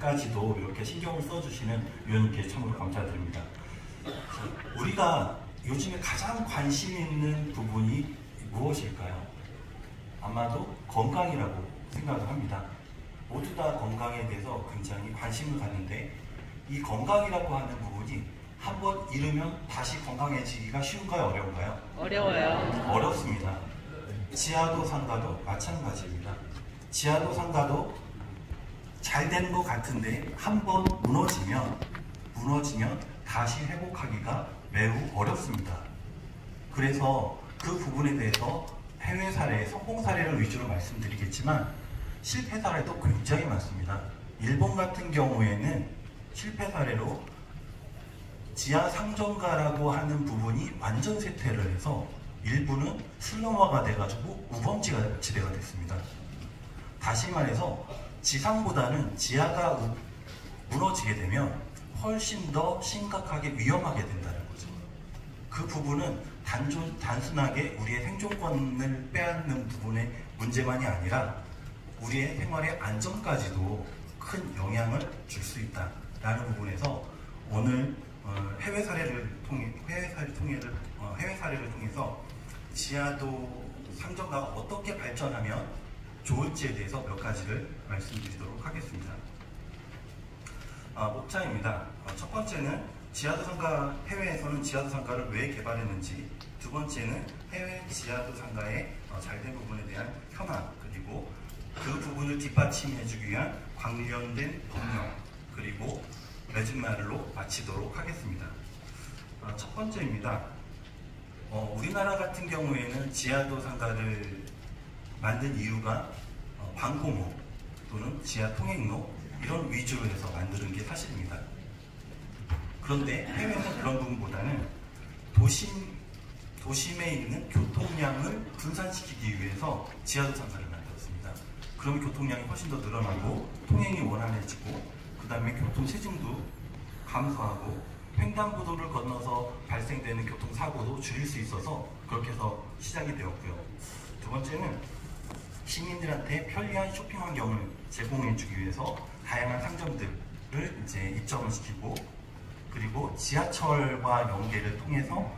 까지도 이렇게 신경을 써주시는 위원님께 참으로 감사드립니다. 우리가 요즘에 가장 관심 있는 부분이 무엇일까요? 아마도 건강이라고 생각을 합니다. 모두 다 건강에 대해서 굉장히 관심을 갖는데 이 건강이라고 하는 부분이 한번 잃으면 다시 건강해지기가 쉬운가요? 어려운가요? 어려워요. 어렵습니다. 지하도 상가도 마찬가지입니다. 지하도 상가도 잘 되는 것 같은데 한번 무너지면 다시 회복하기가 매우 어렵습니다. 그래서 그 부분에 대해서 해외 사례, 성공 사례를 위주로 말씀드리겠지만 실패 사례도 굉장히 많습니다. 일본 같은 경우에는 실패 사례로 지하 상점가라고 하는 부분이 완전 쇠퇴를 해서 일부는 슬럼화가 돼가지고 우범지대가 됐습니다. 다시 말해서 지상보다는 지하가 무너지게 되면 훨씬 더 심각하게 위험하게 된다는 거죠. 그 부분은 단순하게 우리의 생존권을 빼앗는 부분의 문제만이 아니라 우리의 생활의 안전까지도 큰 영향을 줄 수 있다라는 부분에서 오늘 해외 사례를 통해서 지하도 상점가가 어떻게 발전하면 좋을지에 대해서 몇 가지를 말씀드리도록 하겠습니다. 목차입니다. 첫 번째는 지하도 상가, 해외에서는 지하도 상가를 왜 개발했는지, 두 번째는 해외 지하도 상가의 잘된 부분에 대한 현황, 그리고 그 부분을 뒷받침해주기 위한 관련된 법령, 그리고 마지막으로 마치도록 하겠습니다. 첫 번째입니다. 우리나라 같은 경우에는 지하도 상가를 만든 이유가 방공호 또는 지하 통행로 이런 위주로 해서 만드는 게 사실입니다. 그런데 해외는 그런 부분보다는 도심에 있는 교통량을 분산시키기 위해서 지하도 상가를 만들었습니다. 그럼 교통량이 훨씬 더 늘어나고 통행이 원활해지고 그 다음에 교통체증도 감소하고 횡단보도를 건너서 발생되는 교통사고도 줄일 수 있어서 그렇게 해서 시작이 되었고요. 두 번째는 시민들한테 편리한 쇼핑 환경을 제공해주기 위해서 다양한 상점들을 이제 입점을 시키고 그리고 지하철과 연계를 통해서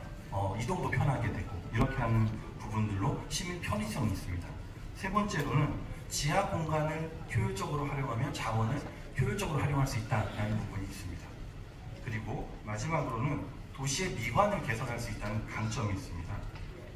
이동도 편하게 되고 이렇게 하는 부분들로 시민 편의성이 있습니다. 세 번째로는 지하 공간을 효율적으로 활용하면 자원을 효율적으로 활용할 수 있다는 부분이 있습니다. 그리고 마지막으로는 도시의 미관을 개선할 수 있다는 강점이 있습니다.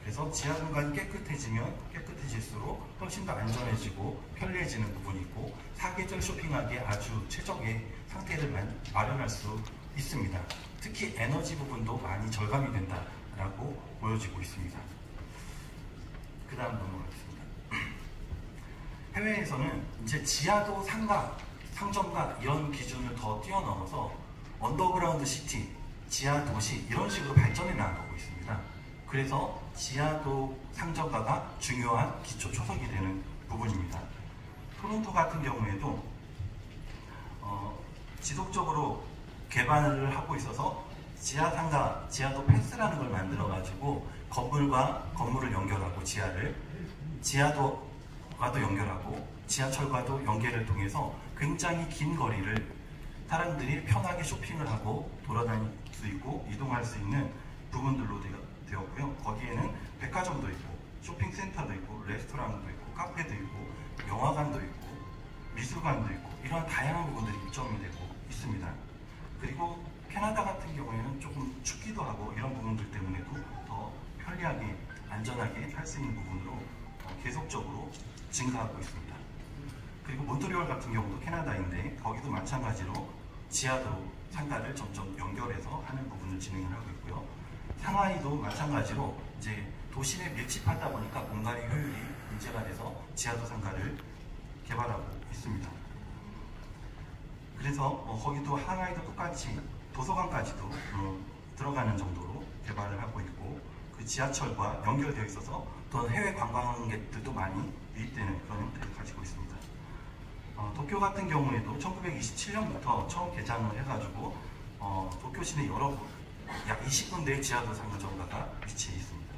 그래서 지하 공간이 깨끗해질수록 훨씬 더 안전해지고 편리해지는 부분이 있고 사계절 쇼핑하기에 아주 최적의 상태를 마련할 수 있습니다. 특히 에너지 부분도 많이 절감이 된다라고 보여지고 있습니다. 그 다음 넘어가겠습니다. 해외에서는 이제 지하도 상점가 이런 기준을 더 뛰어넘어서 언더그라운드 시티, 지하 도시 이런 식으로 발전해 나가고 있습니다. 그래서 지하도 상점가가 중요한 기초 초석이 되는 부분입니다. 토론토 같은 경우에도 지속적으로 개발을 하고 있어서 지하상가, 지하도 패스라는 걸 만들어 가지고 건물과 건물을 연결하고 지하도와도 연결하고 지하철과도 연계를 통해서 굉장히 긴 거리를 사람들이 편하게 쇼핑을 하고 돌아다닐 수 있고 이동할 수 있는 부분들로 되었고요. 거기에는 백화점도 있고 쇼핑센터도 있고 레스토랑도 있고 카페도 있고 영화관도 있고 미술관도 있고 이러한 다양한 부분들이 입점이 되고 있습니다. 그리고 캐나다 같은 경우에는 조금 춥기도 하고 이런 부분들 때문에도 더 편리하게 안전하게 할 수 있는 부분으로 계속적으로 증가하고 있습니다. 그리고 몬트리올 같은 경우도 캐나다인데 거기도 마찬가지로 지하도 상가를 점점 연결해서 하는 부분을 진행을 하고 있고요. 상하이도 마찬가지로 이제 도심에 밀집하다 보니까 공간의 효율이 문제가 돼서 지하도 상가를 개발하고 있습니다. 그래서 거기도 상하이도 똑같이 도서관까지도 들어가는 정도로 개발을 하고 있고 그 지하철과 연결되어 있어서 또 해외 관광객들도 많이 유입되는 그런 형태를 가지고 있습니다. 도쿄 같은 경우에도 1927년부터 처음 개장을 해가지고 도쿄 시내 여러 약 20군데의 지하도 상점가가 위치해 있습니다.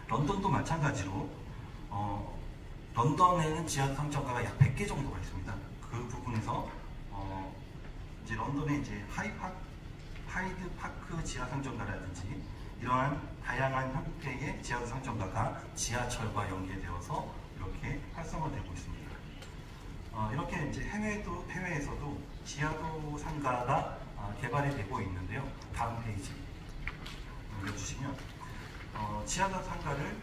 런던도 마찬가지로 런던에는 지하도 상점가가 약 100개 정도가 있습니다. 그 부분에서 런던의 이제 하이드 파크 지하 상점가라든지 이러한 다양한 형태의 지하 상점가가 지하철과 연계되어서 이렇게 활성화되고 있습니다. 이렇게 이제 해외에서도 지하도 상가가 개발이 되고 있는데요. 다음 페이지 넘겨주시면 지하도 상가를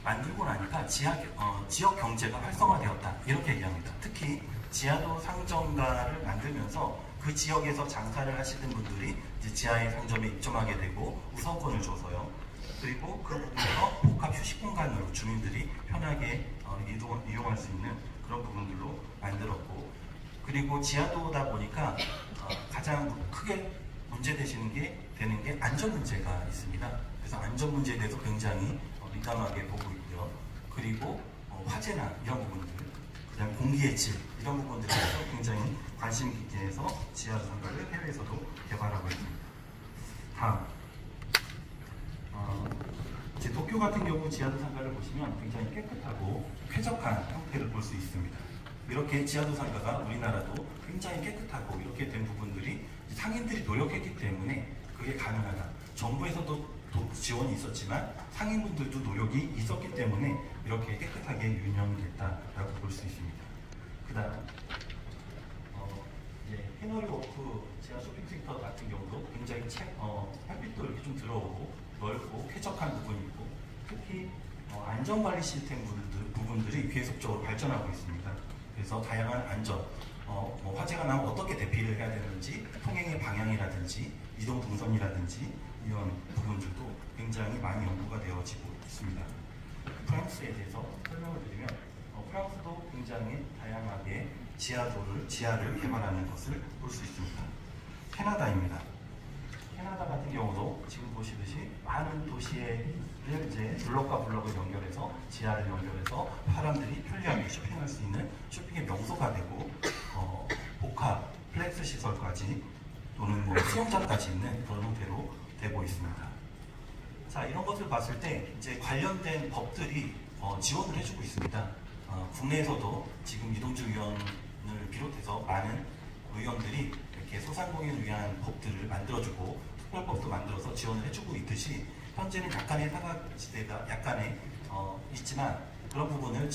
만들고 나니까 지역 경제가 활성화되었다 이렇게 얘기합니다. 특히 지하도 상점가를 만들면서 그 지역에서 장사를 하시는 분들이 이제 지하의 상점에 입점하게 되고 우선권을 줘서요. 그리고 그 부분에서 복합 휴식 공간으로 주민들이 편하게 이용할 수 있는 그런 부분들로 만들었고, 그리고 지하도다 보니까 가장 크게 되는 게 안전 문제가 있습니다. 그래서 안전 문제에 대해서 굉장히 민감하게 보고 있고요. 그리고 화재나 이런 부분들, 그다음 공기의 질 이런 부분들에 대해서 굉장히 관심 있게 해서 지하도 상가를 해외에서도 개발하고 있습니다. 다음, 이제 도쿄 같은 경우 지하도 상가를 보시면 굉장히 깨끗하고 쾌적한 형태를 볼 수 있습니다. 이렇게 지하도 상가가 우리나라도 굉장히 깨끗하고 이렇게 된 부분들이 상인들이 노력했기 때문에 그게 가능하다. 정부에서도 지원이 있었지만 상인분들도 노력이 있었기 때문에 이렇게 깨끗하게 운영이 됐다라고 볼 수 있습니다. 그 다음 이제 해너리 워크 지하 쇼핑센터 같은 경우도 굉장히 햇빛도 이렇게 좀 들어오고 넓고 쾌적한 부분이 있고, 특히 안전관리 시스템 부분들이 계속적으로 발전하고 있습니다. 그래서 다양한 안전, 화재가 나면 어떻게 대피를 해야 되는지, 통행의 방향이라든지 이동 동선이라든지 이런 부분들도 굉장히 많이 연구가 되어지고 있습니다. 프랑스에 대해서 설명을 드리면 프랑스도 굉장히 다양하게 지하를 개발하는 것을 볼 수 있습니다. 캐나다입니다. 캐나다 같은 경우도 지금 보시듯이 많은 도시를 이제 블록과 블록을 연결해서 지하를 연결해서 사람들이 편리하게 쇼핑할 수 있는 쇼핑의 명소가 되고 복합 플렉스 시설까지 또는 수영장까지 있는 그런 형태로 되고 있습니다. 자, 이런 것을 봤을 때 이제 관련된 법들이 지원을 해주고 있습니다. 국내에서도 지금 이동주 의원을 비롯해서 많은 의원들이 이렇게 소상공인을 위한 법들을 만들어주고 특별법도 만들어서 지원을 해주고 있듯이 현재는 약간의 사각지대가 있지만 그런 부분을